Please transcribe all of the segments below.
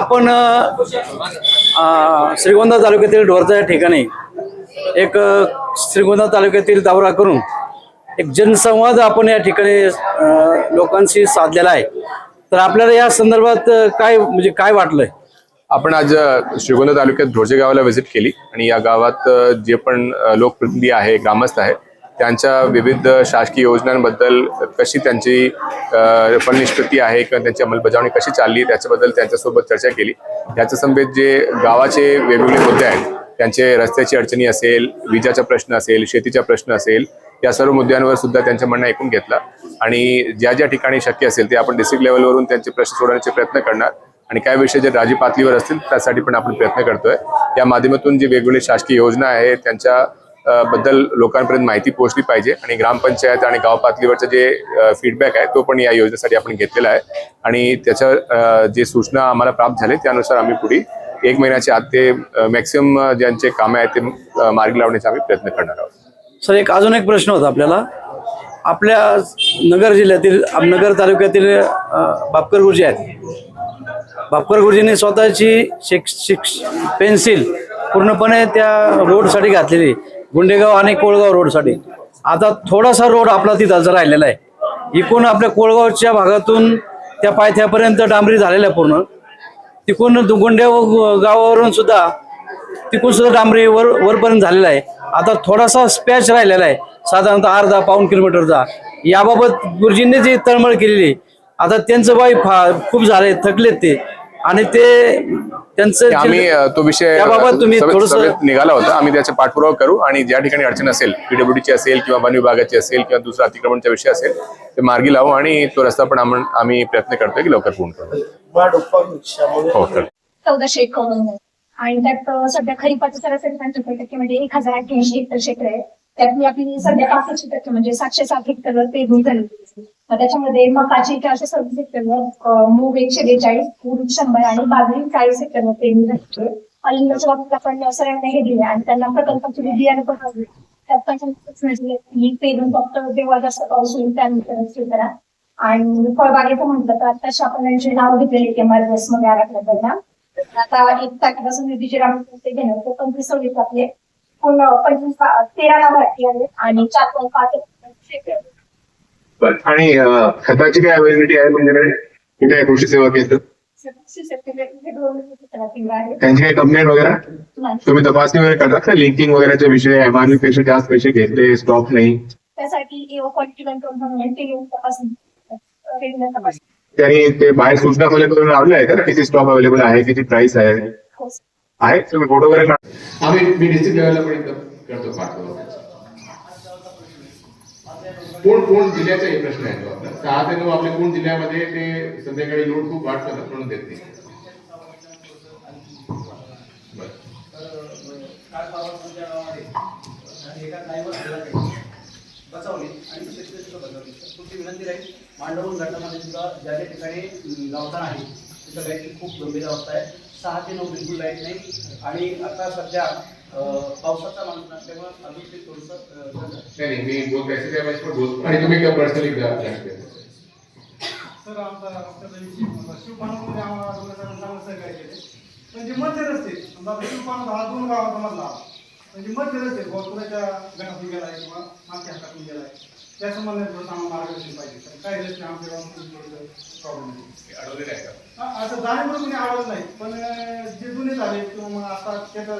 आपण श्रीगोंदा तालुक्यातील ढोरचा या ठिकाणी एक श्रीगोंदा तालुक्यातील दौरा करून एक जनसंवाद आपण या ठिकाणी लोकांशी साधलेला आहे। तर आपल्याला या संदर्भात काय वाटलंय? आपण आज श्रीगोंदा तालुक्यात ढोरजे गावाला व्हिजिट केली आणि या गावात जे पण लोकप्रतिनिधी आहे, ग्रामस्थ आहे, त्यांच्या विविध शासकीय योजनांबद्दल कशी त्यांची फलनिष्पत्ती आहे किंवा त्यांची अंमलबजावणी कशी चालली त्याच्याबद्दल त्यांच्यासोबत चर्चा केली। याच्या समवेत जे गावाचे वेगवेगळे मुद्दे आहेत, त्यांचे रस्त्याची अडचणी असेल, विजेचा प्रश्न असेल, शेतीचा प्रश्न असेल, या सर्व मुद्द्यांवर सुद्धा त्यांचं म्हणणं ऐकून घेतलं आणि ज्या ज्या ठिकाणी शक्य असेल ते आपण डिस्ट्रिक्ट लेवलवरून त्यांचे प्रश्न सोडवण्याचे प्रयत्न करणार आणि काही विषय जे राज्य पातळीवर असतील त्यासाठी पण आपण प्रयत्न करतोय। या माध्यमातून जी वेगवेगळी शासकीय योजना आहे त्यांच्या बद्दल लोकांपर्यंत माहिती पोहोचली पाहिजे आणि ग्रामपंचायत आणि गाव पातळीवरचं जे फीडबॅक आहे तो पण या योजनेसाठी आपण घेतलेला आहे आणि त्याच्या जे सूचना आम्हाला प्राप्त झाले त्यानुसार आम्ही पुढे 1 महिन्याच्या आत ते मॅक्सिमम ज्यांचे कामं आहेत ते मार्गी लावण्याचा आम्ही प्रयत्न करणार आहोत। सर, अजून एक प्रश्न होता आपल्याला। आपल्या नगर जिल्ह्यातील नगर तालुक्यातील बापकर गुरुजी आहेत। बापकर गुरुजींनी स्वतःची पेन्सिल पूर्णपणे त्या रोडसाठी घातलेली, गुंडेगाव आणि कोळगाव रोडसाठी। आता थोडासा रोड आपला तिथं राहिलेला आहे। इकडून आपल्या कोळगावच्या भागातून त्या पायथ्यापर्यंत डांबरी झालेला आहे पूर्ण। तिकडून गुंडेगाव गावावरून सुद्धा डांबरी वरपर्यंत झालेला आहे। आता थोडासा स्पॅच राहिलेला आहे, साधारणतः अर्धा पाऊण किलोमीटरचा। याबाबत गुरुजींनी जी तळमळ केलेली, आता त्यांचं वय खूप झालंय, थकलेत ते, आणि ते त्यांचं आम्ही तो विषय त्याबाबत तुम्ही थोडंसं निघाला होता, आम्ही त्याचा पाठपुरावा करू आणि ज्या ठिकाणी अडचण असेल, पीडब्ल्यूडीची असेल किंवा वन विभागाची असेल किंवा दुसरा अतिक्रमणचा विषय असेल ते मार्गी लावू आणि तो रस्ता पण आम्ही प्रयत्न करतोय की लवकर पूर्ण करू। 1400 एकर आणि त्यात सध्या खरीपाचं सरासरी 5% म्हणजे 1088 हेक्टर क्षेत्र आहे। त्यात आपली सध्या 65% म्हणजे 707 हेक्टरवर पेरणी झाली। त्याच्यामध्ये मकाची 426 हेक्टरवर, मूग 142, उडीद 100 आणि बाजरी 40 हेक्टरवर पेरणी झाली। अलिंगच्या बाबतीत आपण सरांना हे दिले आणि त्यांना प्रकल्पाची बियाणं पण हवी। त्यात पण ही पेरून फक्त तेव्हा जास्त पाऊस होईल त्यानंतर करा। आणि फळबागेचं म्हटलं तर आताशी आपण त्यांची नाव घेतलेली MRS मध्ये आराखडा त्यांना आता 1 तारखेपासून निधीचे ते घेणार 25 आपले 13 नाव आहे आणि 4.5 आणि खताची काय अवेलेबिलिटी आहे म्हणजे कुठे आहे कृषी सेवा केंद्र? त्यांची काही कंप्लेंट वगैरे तुम्ही तपासणी वगैरे करता का? लिंकिंग वगैरेचा विषय, MRP पेक्षा जास्त पैसे घेतले, स्टॉक नाही, त्यासाठी क्वालिटी कंट्रोल म्हणून ते येऊन तपासणी त्यांनी ते बाहेर सूचना करून लावले आहे का किती स्टॉक अवेलेबल आहे, किती प्राइस आहे? तुम्ही फोटो वगैरे मी डिस्ट्रिक्ट लेवलला पण एकदम करतो पाठपुरावा। कोण जिल्ह्याचा हे प्रश्न आहे तो आपला 6 ते 9 आपल्या कोण जिल्ह्यामध्ये ते संध्याकाळी लोड खूप वाढतात म्हणून देत नाही। बचावली आणि शेतकरी सुद्धा बचावली। तुमची विनंती राहील मांडवून घाटामध्ये सुद्धा ज्या ज्या ठिकाणी गावठाण आहे तिथं लाईटची खूप गंभीर अवस्था आहे। 6 ते 9 बिलकुल लाईट नाही आणि आता सध्या पावसाचा मान्सून असल्यामुळे अजून ते थोडंसं नाही मी बोलतो त्यावेळेस पण बोलतो आणि तुम्ही काय पर्सनली सर आमचा शिवपानामध्ये आम्हाला चांगलं सहकार्य केले। म्हणजे मध्य रस्ते शिवपाना हा 2 गावाचा मधला म्हणजे मध्य रस्ते कोणाच्या घरातून गेलाय किंवा मागच्या हातातून गेलाय त्या संबंधात आम्हाला मार्गदर्शन पाहिजे। काही रस्ते आमच्या गावात प्रॉब्लेम अडवलेलं आहे का? असं जाणीवून कोणी आवडत नाही, पण जे जुने झाले किंवा मग आता त्याचा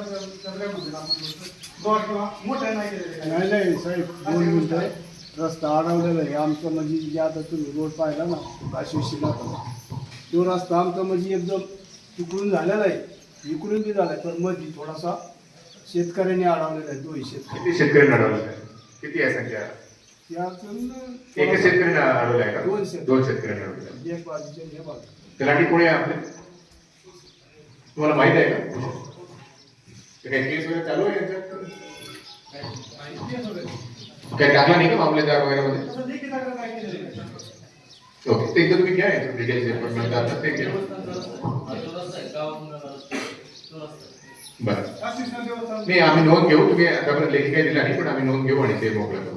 किंवा मोठ्या नाही केलेले नाही साहेब, 2 मिनिटं रस्ता अडवलेला आहे आमचं। म्हणजे जे आता तुम्ही रोड पाहिला ना काशीला, तो रस्ता आमचा म्हणजे एकदम तिकडून झालेला आहे, इकडून बी झालाय, पण मध्ये थोडासा शेतकऱ्यांनी अडवलेला आहे। 2 शेतकरी। किती शेतकऱ्यांनी अडवलेलं आहे? किती आहे संख्या? एका शेतकऱ्यांना अडवलं आहे का? 2 शेतकऱ्यांना अडवलं आहे। एक बाजूचे हे बाजू तलाठी कोणी आहे आपले? तुम्हाला माहित आहे का? काही केस वगैरे चालू आहे यांच्यात? काही टाकला नाही का मामले त्या वगैरे मध्ये? ओके, ते एकदा तुम्ही घ्या याच्यात डिटेल्स ते घ्या। बरं, नाही आम्ही नोंद घेऊ, तुम्ही आतापर्यंत लेखी काही दिला नाही पण आम्ही नोंद घेऊ आणि ते मोकळं करू।